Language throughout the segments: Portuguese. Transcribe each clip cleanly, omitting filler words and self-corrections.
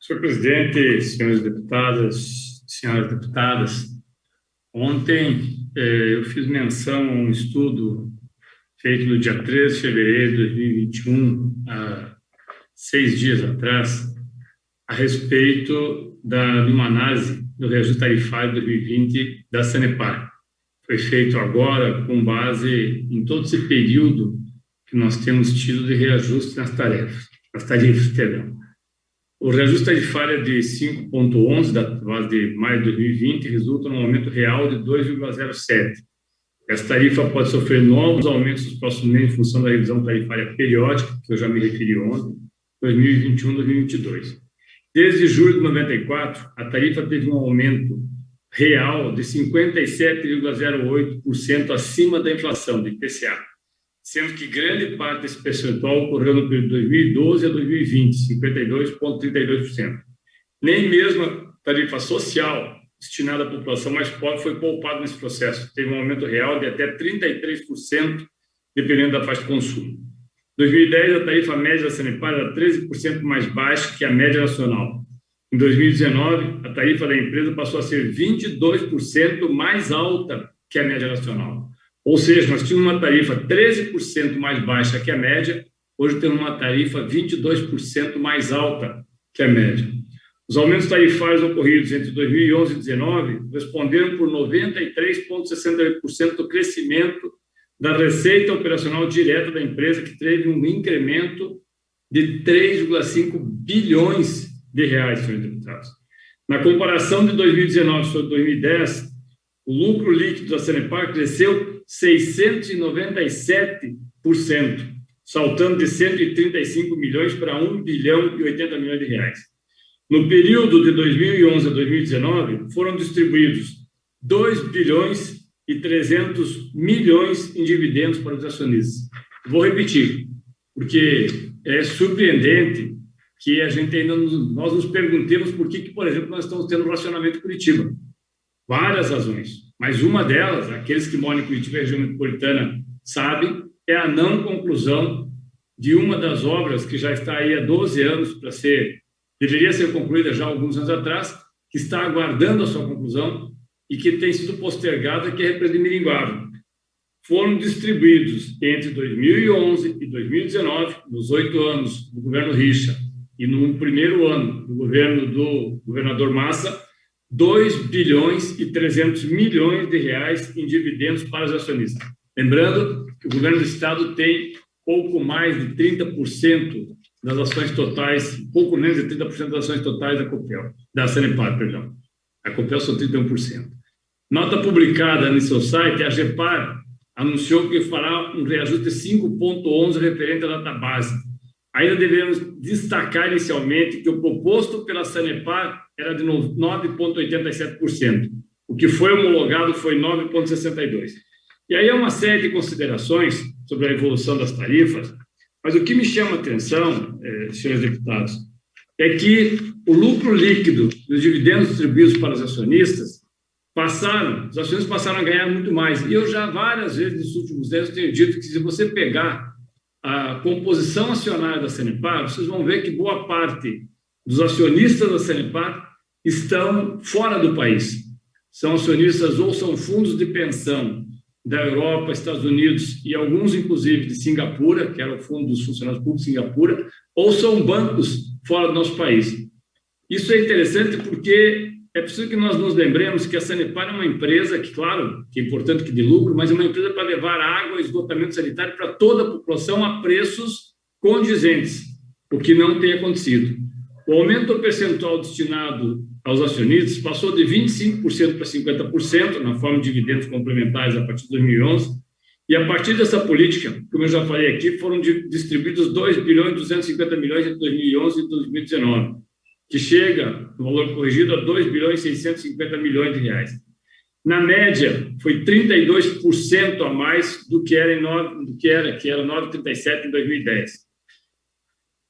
Senhor presidente, senhores deputados, senhoras deputadas, ontem eu fiz menção a um estudo feito no dia 13 de fevereiro de 2021, há 6 dias atrás, a respeito de uma análise do reajuste tarifário de 2020 da Sanepar. Foi feito agora com base em todo esse período que nós temos tido de reajuste nas tarifas, perdão. O reajuste tarifário de 5,11 da base de maio de 2020 resulta num aumento real de 2,07. Essa tarifa pode sofrer novos aumentos nos próximos meses em função da revisão tarifária periódica, que eu já me referi ontem, 2021-2022. Desde julho de 94, a tarifa teve um aumento real de 57,08% acima da inflação, do IPCA, sendo que grande parte desse percentual ocorreu no período de 2012 a 2020, 52,32%. Nem mesmo a tarifa social destinada à população mais pobre foi poupada nesse processo. Teve um aumento real de até 33%, dependendo da faixa de consumo. Em 2010, a tarifa média da Sanepar era 13% mais baixa que a média nacional. Em 2019, a tarifa da empresa passou a ser 22% mais alta que a média nacional. Ou seja, nós tínhamos uma tarifa 13% mais baixa que a média, hoje temos uma tarifa 22% mais alta que a média. Os aumentos tarifários ocorridos entre 2011 e 2019 responderam por 93,68% do crescimento da receita operacional direta da empresa, que teve um incremento de 3,5 bilhões de reais, senhores deputados. Na comparação de 2019 sobre 2010, o lucro líquido da Sanepar cresceu 697%, saltando de 135 milhões para 1 bilhão e 80 milhões de reais. No período de 2011 a 2019, foram distribuídos 2 bilhões e 300 milhões em dividendos para os acionistas. Vou repetir, porque é surpreendente que a gente ainda nós nos perguntemos por que, por exemplo, nós estamos tendo racionamento em Curitiba. Várias razões, mas uma delas, aqueles que moram em Curitiba e região metropolitana sabem, é a não conclusão de uma das obras que já está aí há 12 anos deveria ser concluída já há alguns anos atrás, que está aguardando a sua conclusão e que tem sido postergada, que é a represa de Miringuava. Foram distribuídos entre 2011 e 2019, nos 8 anos do governo Richa e no primeiro ano do governo do governador Massa, 2 bilhões e 300 milhões de reais em dividendos para os acionistas. Lembrando que o governo do estado tem pouco mais de 30% das ações totais, pouco menos de 30% das ações totais da Sanepar, perdão. A Copel são 31%. Nota publicada no seu site, a Agepar anunciou que fará um reajuste de 5,11 referente à data base. Ainda devemos destacar inicialmente que o proposto pela Sanepar era de 9,87%. O que foi homologado foi 9,62%. E aí é uma série de considerações sobre a evolução das tarifas, mas o que me chama a atenção, senhores deputados, é que o lucro líquido dos dividendos distribuídos para os acionistas os acionistas passaram a ganhar muito mais. E eu já várias vezes nos últimos anos tenho dito que se você pegar a composição acionária da Sanepar, vocês vão ver que boa parte dos acionistas da Sanepar estão fora do país. São acionistas ou são fundos de pensão da Europa, Estados Unidos e alguns, inclusive, de Singapura, que era o Fundo dos Funcionários Públicos de Singapura, ou são bancos fora do nosso país. Isso é interessante porque é preciso que nós nos lembremos que a Sanepar é uma empresa que, claro, que é importante que dê lucro, mas é uma empresa para levar água e esgotamento sanitário para toda a população a preços condizentes, o que não tem acontecido. O aumento percentual destinado aos acionistas passou de 25% para 50% na forma de dividendos complementares a partir de 2011, e a partir dessa política, como eu já falei aqui, foram distribuídos 2 bilhões e 250 milhões entre 2011 e 2019, que chega, no valor corrigido, a 2 bilhões e 650 milhões de reais. Na média, foi 32% a mais do que era 9,37 em 2010.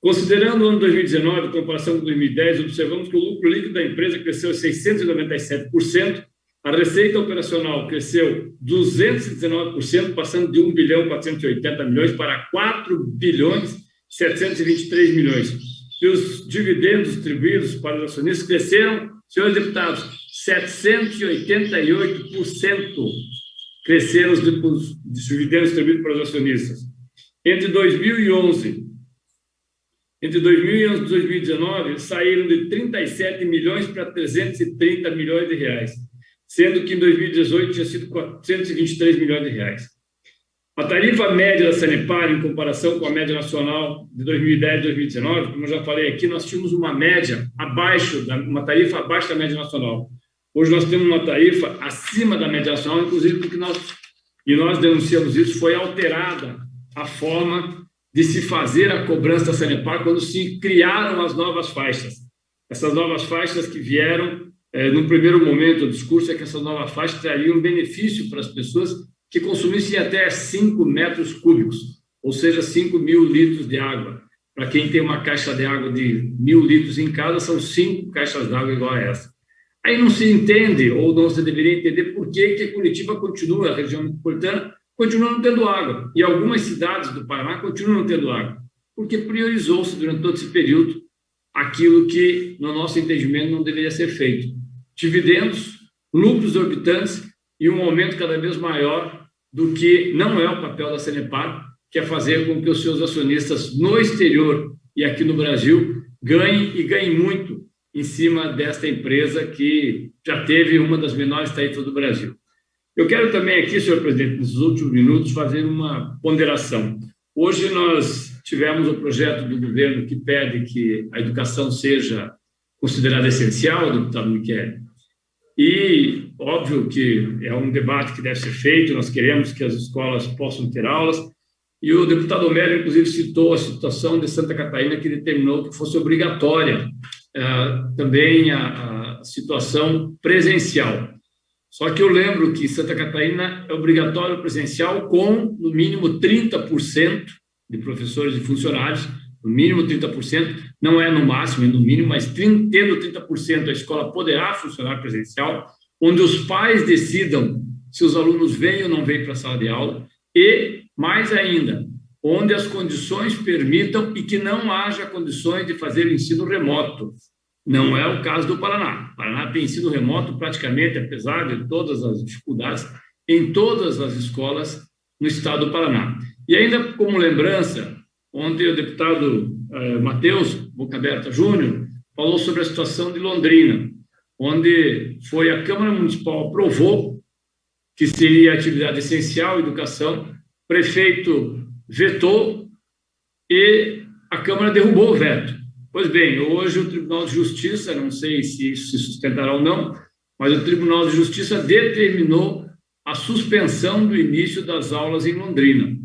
Considerando o ano 2019, em comparação com 2010, observamos que o lucro líquido da empresa cresceu 697%, a receita operacional cresceu 219%, passando de 1 bilhão 480 milhões para 4 bilhões 723 milhões. e os dividendos distribuídos para os acionistas cresceram, senhores deputados, 788% cresceram os dividendos distribuídos para os acionistas. Entre 2011 e 2019, saíram de 37 milhões para 330 milhões de reais, sendo que em 2018 tinha sido 423 milhões de reais. A tarifa média da Sanepar, em comparação com a média nacional de 2010 e 2019, como eu já falei aqui, nós tínhamos uma média uma tarifa abaixo da média nacional. Hoje nós temos uma tarifa acima da média nacional, inclusive porque nós denunciamos isso, foi alterada a forma de se fazer a cobrança da Sanepar quando se criaram as novas faixas. Essas novas faixas que vieram, no primeiro momento, o discurso é que essas novas faixas trariam benefício para as pessoas que consumissem até 5 metros cúbicos, ou seja, 5.000 litros de água. Para quem tem uma caixa de água de 1.000 litros em casa, são 5 caixas d'água igual a essa. Aí não se entende, ou não se deveria entender, por que Curitiba continua, a região metropolitana, continua não tendo água. E algumas cidades do Paraná continuam não tendo água, porque priorizou-se durante todo esse período aquilo que, no nosso entendimento, não deveria ser feito. Dividendos, lucros exorbitantes e um aumento cada vez maior do que não é o papel da Sanepar, que é fazer com que os seus acionistas no exterior e aqui no Brasil ganhem muito em cima desta empresa que já teve uma das menores tarifas do Brasil. Eu quero também aqui, senhor presidente, nesses últimos minutos, fazer uma ponderação. Hoje nós tivemos um projeto do governo que pede que a educação seja considerada essencial, deputado Michele. E, óbvio que é um debate que deve ser feito, nós queremos que as escolas possam ter aulas, e o deputado Homero, inclusive, citou a situação de Santa Catarina, que determinou que fosse obrigatória também a situação presencial. Só que eu lembro que Santa Catarina é obrigatório presencial com, no mínimo, 30% de professores e funcionários, no mínimo 30%, não é no máximo, é no mínimo, mas tendo 30%, a escola poderá funcionar presencial, onde os pais decidam se os alunos vêm ou não vêm para a sala de aula, e, mais ainda, onde as condições permitam e que não haja condições de fazer o ensino remoto. Não é o caso do Paraná. O Paraná tem ensino remoto praticamente, apesar de todas as dificuldades, em todas as escolas no estado do Paraná. E ainda como lembrança, ontem o deputado Matheus Boca Aberta Júnior falou sobre a situação de Londrina, onde foi a Câmara Municipal aprovou que seria atividade essencial, educação, o prefeito vetou e a Câmara derrubou o veto. Pois bem, hoje o Tribunal de Justiça, não sei se isso se sustentará ou não, mas o Tribunal de Justiça determinou a suspensão do início das aulas em Londrina.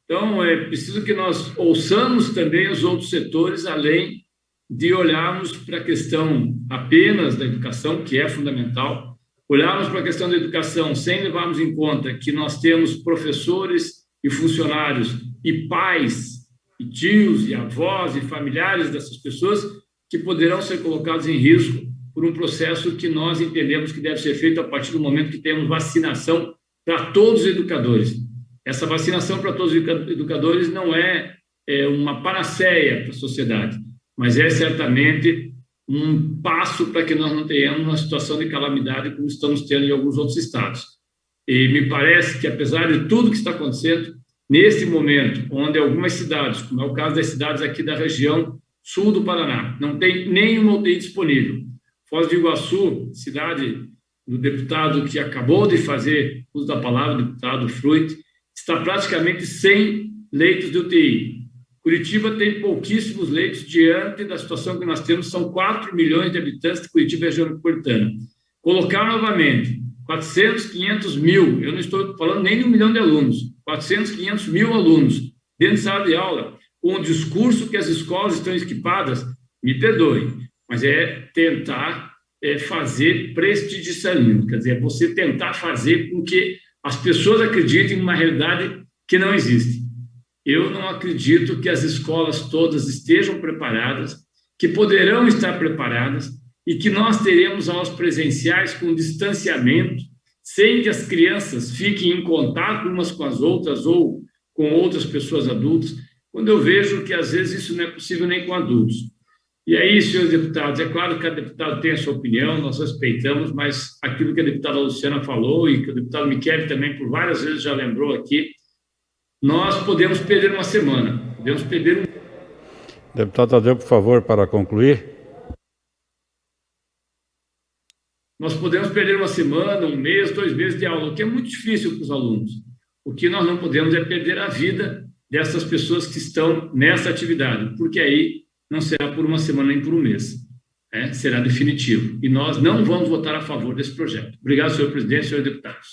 Então, é preciso que nós ouçamos também os outros setores, além de olharmos para a questão apenas da educação, que é fundamental, olharmos para a questão da educação sem levarmos em conta que nós temos professores e funcionários e pais, e tios, e avós, e familiares dessas pessoas que poderão ser colocados em risco por um processo que nós entendemos que deve ser feito a partir do momento que temos vacinação para todos os educadores. Essa vacinação para todos os educadores não é uma panaceia para a sociedade, mas é certamente um passo para que nós não tenhamos uma situação de calamidade como estamos tendo em alguns outros estados. E me parece que, apesar de tudo que está acontecendo, neste momento, onde algumas cidades, como é o caso das cidades aqui da região sul do Paraná, não tem nenhuma UTI disponível. Foz do Iguaçu, cidade do deputado que acabou de fazer uso da palavra, o deputado Fruit, está praticamente sem leitos de UTI. Curitiba tem pouquíssimos leitos diante da situação que nós temos, são 4 milhões de habitantes de Curitiba e região metropolitana. Colocar novamente 400, 500 mil, eu não estou falando nem de 1 milhão de alunos, 400, 500 mil alunos dentro de sala de aula, com o discurso que as escolas estão equipadas, me perdoem, mas é tentar fazer prestigiação, quer dizer, você tentar fazer com que as pessoas acreditem em uma realidade que não existe. Eu não acredito que as escolas todas estejam preparadas, que poderão estar preparadas e que nós teremos aulas presenciais com distanciamento, sem que as crianças fiquem em contato umas com as outras ou com outras pessoas adultas, quando eu vejo que, às vezes, isso não é possível nem com adultos. E aí, senhores deputados, é claro que cada deputado tem a sua opinião, nós respeitamos, mas aquilo que a deputada Luciana falou e que o deputado Michele também por várias vezes já lembrou aqui, nós podemos perder uma semana, podemos perder um... Deputado Tadeu, por favor, para concluir. Nós podemos perder uma semana, um mês, 2 meses de aula, o que é muito difícil para os alunos. O que nós não podemos é perder a vida dessas pessoas que estão nessa atividade, porque aí não será por uma semana nem por um mês, será definitivo. E nós não vamos votar a favor desse projeto. Obrigado, senhor presidente e senhores deputados.